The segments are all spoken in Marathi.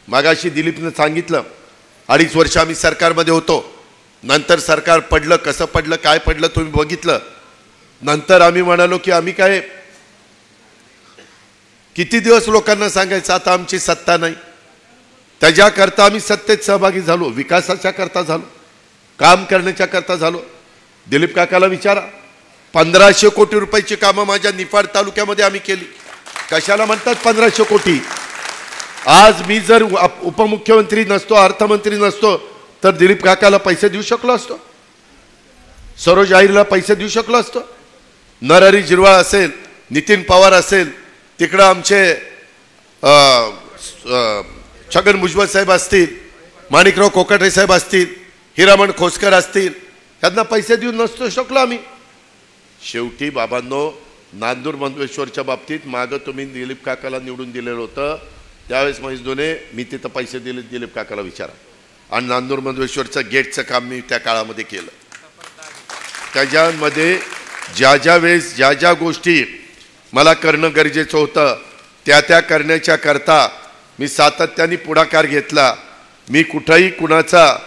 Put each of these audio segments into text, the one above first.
मागाशी दिलीपने सांगितलं 2.5 वर्ष आम्ही सरकारमध्ये होतो, नंतर सरकार पडलं, कसं पडलं काय पडलं तुम्ही बघितलं। नंतर आम्ही म्हणालो की आम्ही काय किती दिवस लोकांना सांगायचं, आता आमची सत्ता नाही, त्याच्याकरता आम्ही सत्तेत सहभागी झालो, विकासाच्या करता झालो, काम करण्याच्या करता झालो। दिलीप काकाला विचारा, 1500 कोटी रुपयाची कामं माझ्या निफाड तालुक्यामध्ये आम्ही केली। कशाला म्हणतात 1500 कोटी? आज मी जर उपमुख्यमंत्री नसतो, अर्थमंत्री नसतो तर दिलीप काकाला पैसे देऊ शकलो असतो, सरोज आहिरला पैसे देऊ शकलो असतो, नरहरी झिरवाळ असेल, नितीन पवार असेल, तिकडं आमचे छगन भुजबळ साहेब असतील, माणिकराव कोकाटे साहेब असतील, हिरामण खोसकर असतील, त्यांना पैसे देऊन नसतो शकलो आम्ही। शेवटी बाबांनो, नांदूर मंदवेश्वरच्या बाबतीत मागं तुम्ही दिलीप काकाला निवडून दिलेलं होतं, त्यावेळेस महेश दोने मी तिथं पैसे दिले, दिलीप काकाला विचारा, आणि नांदूर मंदवेश्वरचं गेटचं काम मी त्या काळामध्ये केलं। त्याच्यामध्ये ज्या वेळेस ज्या गोष्टी मला करणं गरजेचं होतं त्या करण्याच्या करता मी सातत्याने पुढाकार घेतला। मी कुठेही कुणाचा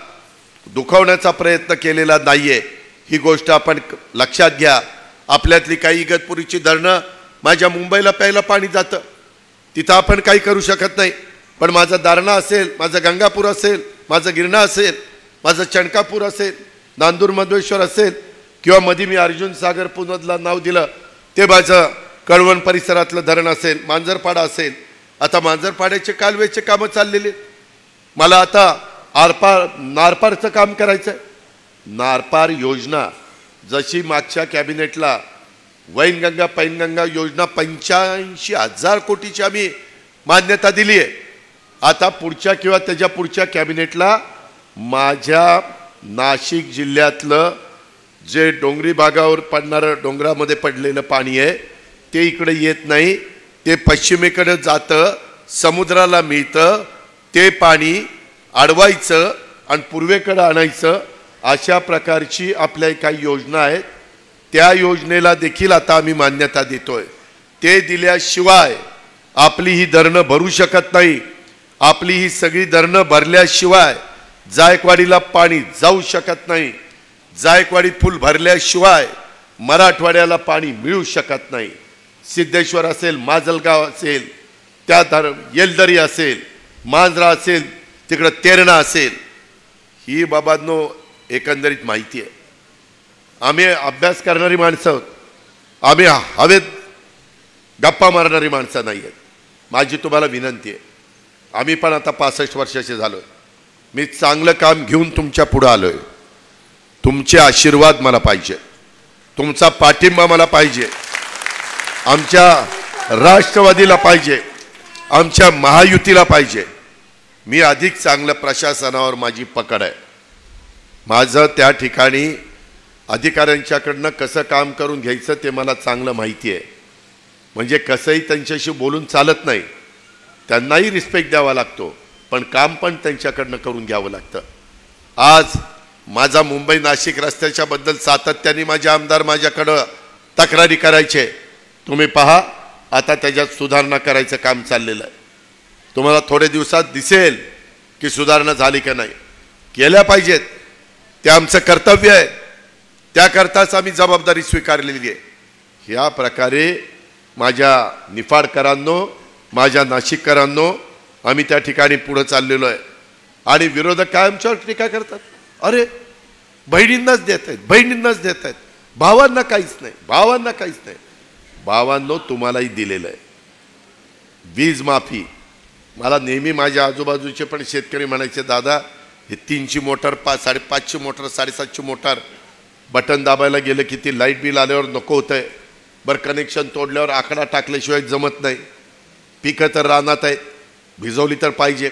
दुखावण्याचा प्रयत्न केलेला नाहीये, ही गोष्ट आपण लक्षात घ्या। आपल्यातली काही इगतपुरीची धरणं माझ्या मुंबईला प्यायला पाणी जातं, तिथं आपण काही करू शकत नाही, पण माझा दारणा असेल, माझा गंगापूर असेल, माझा गिरणा असेल, माझा चणकापूर असेल, नांदूर मंदवेश्वर असेल, किंवा मध्ये मी अर्जुन सागर पुनदला नाव दिलं ते माझं कळवण परिसरातलं धरण असेल, मांजरपाडा असेल, आता मांजरपाड्याचे कालवेचे कामं चाललेले। मला आता नारपारचं काम करायचं आहे। नारपार योजना जशी मागच्या कॅबिनेटला वैनगंगा पैनगंगा योजना 85,000 कोटीची आम्ही मान्यता दिली आहे, आता पुढच्या किंवा त्याच्या पुढच्या कॅबिनेटला माझ्या नाशिक जिल्ह्यातलं जे डोंगरी भागावर पडणारं, डोंगरामध्ये पडलेलं पाणी आहे ते इकडे येत नाही, ते पश्चिमेकडे जातं, समुद्राला मिळतं, ते पाणी अडवायचं आणि पूर्वेकडे आणायचं, अशा प्रकारची आपल्या काही योजना आहेत। त्या योजनेला देखील आता आम्ही मान्यता देतोय। ते दिल्याशिवाय आपली ही धरणं भरू शकत नाही, आपली ही सगळी धरणं भरल्याशिवाय जायकवाडीला पाणी जाऊ शकत नाही, जायकवाडी पूल भरल्याशिवाय मराठवाड्याला पाणी मिळू शकत नाही। सिद्धेश्वर असेल, माजलगाव असेल, त्या येलदरी असेल, मांजरा असेल, तिकडं तेरणा असेल, ही बाबांनो एकंदरीत माहिती आहे। आम्ही अभ्यास करणारी माणसं आहोत, आम्ही हवेत गप्पा मारणारी माणसं नाही आहेत। माझी तुम्हाला विनंती आहे, आम्ही पण आता 65 वर्षाचे झालोय, मी चांगलं काम घेऊन तुमच्या पुढे आलोय, तुमचे आशीर्वाद मला पाहिजे, तुमचा पाठिंबा मला पाहिजे, आमच्या राष्ट्रवादीला पाहिजे, आमच्या महायुतीला पाहिजे। मी अधिक चांगलं प्रशासनावर माझी पकड आहे, माझं त्या ठिकाणी अधिकाऱ्यांच्याकडनं कसं काम करून घ्यायचं ते मला चांगलं माहिती आहे। म्हणजे कसंही त्यांच्याशी बोलून चालत नाही, त्यांनाही रिस्पेक्ट द्यावा लागतो, पण काम पण त्यांच्याकडनं करून घ्यावं लागतं। आज माझा मुंबई नाशिक रस्त्याच्या बद्दल सातत्याने माझे आमदार माझ्याकडं तक्रारी करायचे, तुम्ही पहा आता त्याच्यात सुधारणा करायचं काम चाललेलं आहे। तुम्हाला थोडे दिवसात दिसेल की सुधारणा झाली का नाही, केल्या पाहिजेत, ते आमचं कर्तव्य आहे, त्याकरताच आम्ही जबाबदारी स्वीकारलेली आहे। ह्या प्रकारे माझ्या निफाडकरांनो, माझ्या नाशिककरांनो, आम्ही त्या ठिकाणी पुढे चाललेलो आहे। आणि विरोधक काय आमच्यावर टीका करतात, अरे बहिणींनाच देत आहेत, बहिणींनाच देत आहेत, भावांना काहीच नाही, भावांना काहीच नाही। भावांनो तुम्हालाही दिलेलं आहे वीज माफी। मला नेहमी माझ्या आजूबाजूचे पण शेतकरी म्हणायचे, दादा हे 300 मोटर 550 मोटर 750 मोटर बटन दाबायला गेलं की ती लाईट बिल आल्यावर नको होतंय, बरं कनेक्शन तोडल्यावर आकडा टाकल्याशिवाय जमत नाही, पिकं तर रानात आहेत, भिजवली तर पाहिजे,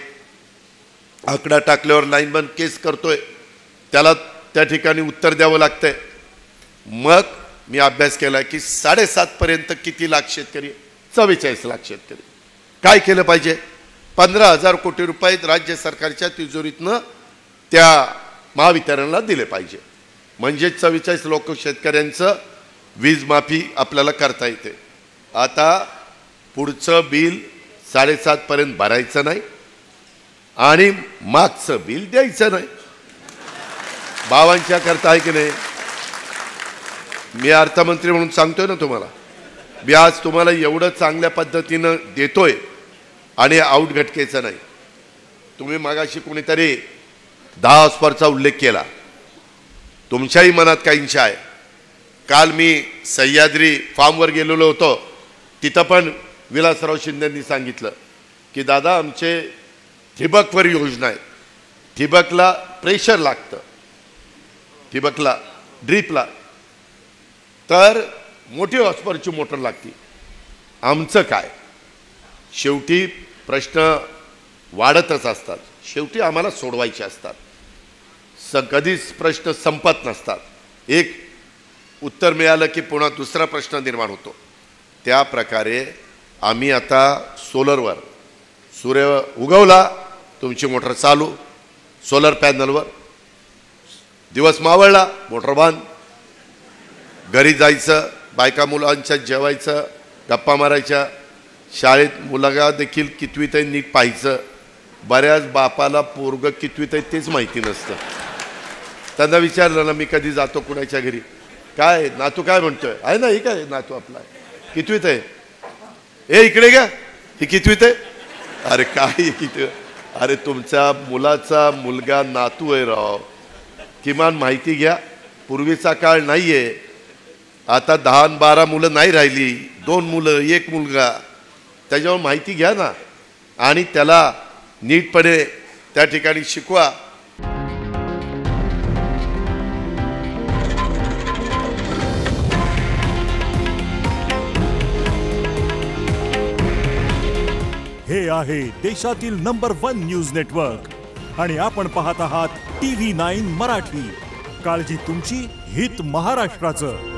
आकडा टाकल्यावर लाईन बंद केस करतोय, त्याला त्या ठिकाणी उत्तर द्यावं लागतंय। मग मी अभ्यास केला की 7.5 पर्यंत किती लाख शेतकरी, 44 लाख शेतकरी, काय केलं पाहिजे, 15,000 कोटी रुपये राज्य सरकारच्या तिजोरीतनं त्या महावितरणला दिले पाहिजे, म्हणजे 44 लोक शेतकऱ्यांचं वीज माफी आपल्याला करता येते। आता पुढचं बिल 7.5 पर्यंत भरायचं नाही, आणि मागचं बिल द्यायचं नाही. भावांच्या करता आहे की नाही. मी अर्थमंत्री म्हणून सांगतोय ना तुम्हाला, मी आज तुम्हाला एवढं चांगल्या पद्धतीनं देतोय आणि आऊट घटकेचं नाही. तुम्ही मागाशी कोणीतरी 10 हॉर्सपावरचा उल्लेख केला, तुमच्याही मनात काहींशी आहे. काल मी सह्याद्री फार्मवर गेलेलो होतो, तिथं पण विलासराव शिंदेंनी सांगितलं की दादा आमचे ठिबकवर योजना आहे, ठिबकला प्रेशर लागतं, ठिबकला ड्रीपला तर मोठी हॉर्सपावरची मोटर लागते. आमचं काय, शेवटी प्रश्न वाढतच असतात, शेवटी आम्हाला सोडवायचे असतात, कधीच प्रश्न संपत नसतात. एक उत्तर मिळालं की पुन्हा दुसरा प्रश्न निर्माण होतो. त्या प्रकारे आम्ही आता सोलरवर, सूर्य उगवला तुमची मोटर चालू, सोलर पॅनलवर, दिवस मावळला मोटर बंद, घरी जायचं, बायका मुलांच्या जेवायचं, गप्पा मारायच्या, शाळेत मुलगा देखील कितवीत आहे नीट पाहायचं. बऱ्याच बापाला पोरग कितवीत आहे तेच माहिती नसतं. त्यांना विचारलं ना मी कधी जातो कुणाच्या घरी, काय नातू काय म्हणतोय, आहे ना ही काय नातू आपला कितवीत आहे, ए इकडे घ्या ही कितवीत आहे, अरे काय किती, अरे तुमच्या मुलाचा मुलगा नातू आहे राव, किमान माहिती घ्या. पूर्वीचा काळ नाही आहे, आता 10-12 मुलं नाही राहिली, 2 मुलं 1 मुलगा, त्याच्यावर माहिती घ्या ना आणि त्याला नीटपणे त्या ठिकाणी शिकवा. हे आहे देशातील नंबर 1 न्यूज नेटवर्क आणि आपण पाहत आहात TV9 मराठी. काळजी तुमची, हित महाराष्ट्राचं.